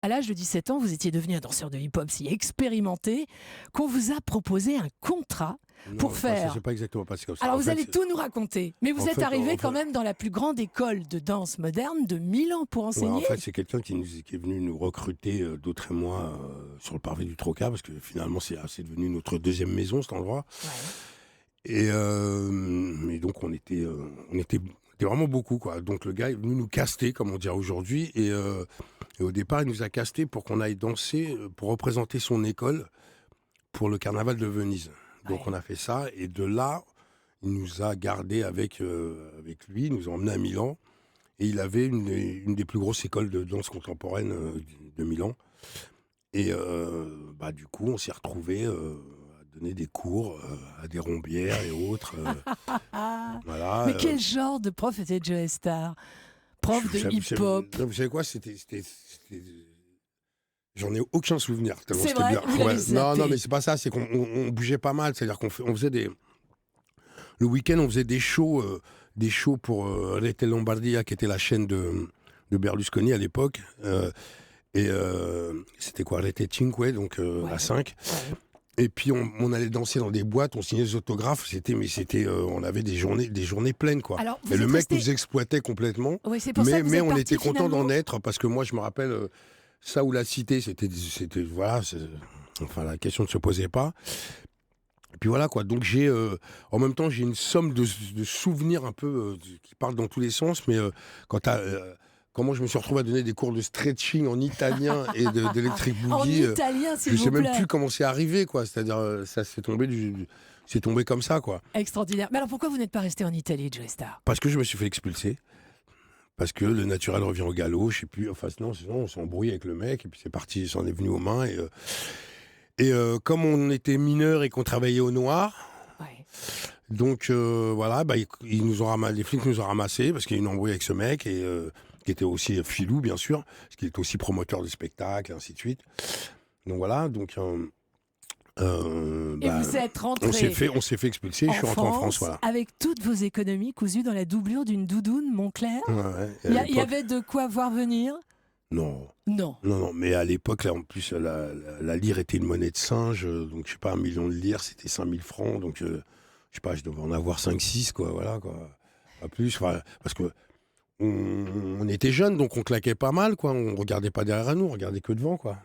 à l'âge de 17 ans, vous étiez devenu un danseur de hip-hop si expérimenté qu'on vous a proposé un contrat pour Non, ça faire. s'est pas exactement passé comme ça. Alors En vous fait, allez tout nous raconter, mais vous en êtes fait, arrivé en quand fait, même dans la plus grande école de danse moderne de Milan pour ouais, en enseigner. fait, c'est quelqu'un qui est venu nous recruter, d'autres et moi, sur le parvis du Troca, parce que finalement, c'est devenu notre deuxième maison, cet endroit. Ouais. Et donc, on était vraiment beaucoup, quoi. Donc, le gars est venu nous caster, comme on dirait aujourd'hui. Et au départ, il nous a casté pour qu'on aille danser, pour représenter son école pour le carnaval de Venise. Donc, Ouais. on a fait ça. Et de là, il nous a gardés avec lui, il nous a emmenés à Milan. Et il avait une des plus grosses écoles de danse contemporaine de Milan. Et du coup, on s'est retrouvés à donner des cours à des rombières et autres. Ah, Voilà. mais quel genre de prof était Joe Star? Prof de hip-hop. Non, vous savez quoi, j'en ai aucun souvenir, tellement C'est c'était vrai, bien. vous l'avez Non, zappé. mais c'est pas ça, c'est qu'on bougeait pas mal. C'est-à-dire on faisait le week-end, on faisait des shows pour Rete Lombardia, qui était la chaîne de Berlusconi à l'époque. C'était quoi, Rete Cinque, donc Ouais. la 5. Ouais. Et puis on allait danser dans des boîtes, on signait des autographes. On avait des journées pleines, quoi. Alors, vous Et le êtes mec resté. nous exploitait complètement. Oui, c'est pour ça que vous êtes On parti était content finalement. d'en être, parce que moi, je me rappelle, ça ou la cité, voilà, enfin, la question ne se posait pas. Et puis voilà, quoi. Donc en même temps, j'ai une somme de souvenirs un peu qui partent dans tous les sens, mais comment je me suis retrouvé à donner des cours de stretching en italien et d'électric En boogie, italien, je s'il sais vous même plaît. plus comment c'est arrivé, quoi. C'est-à-dire, ça c'est tombé comme ça, quoi. Extraordinaire. Mais alors pourquoi vous n'êtes pas resté en Italie, Joe Star? Parce que je me suis fait expulser. Parce que le naturel revient au galop, je sais plus. Enfin, sinon, on s'est embrouillé avec le mec, et puis c'est parti, ça en est venu aux mains. Comme on était mineurs et qu'on travaillait au noir, Ouais. donc voilà, les flics nous ont ramassés parce qu'il y a eu une embrouille avec ce mec, qui était aussi filou, bien sûr, parce qu'il était aussi promoteur de spectacles, et ainsi de suite. Donc voilà, Et vous êtes on s'est rentré fait expulser, je suis rentré en France, voilà. avec toutes vos économies cousues dans la doublure d'une doudoune Moncler. Ouais, ouais. Et Il à y l'époque- avait de quoi voir venir? Non. Non. Non, mais à l'époque, là, en plus, la lire était une monnaie de singe, donc je sais pas, 1 million de lire, c'était 5000 francs, donc je sais pas, je devais en avoir 5-6, quoi, voilà, quoi. Pas plus, enfin, parce que on était jeunes, donc on claquait pas mal, quoi, on regardait pas derrière nous, on regardait que devant, quoi.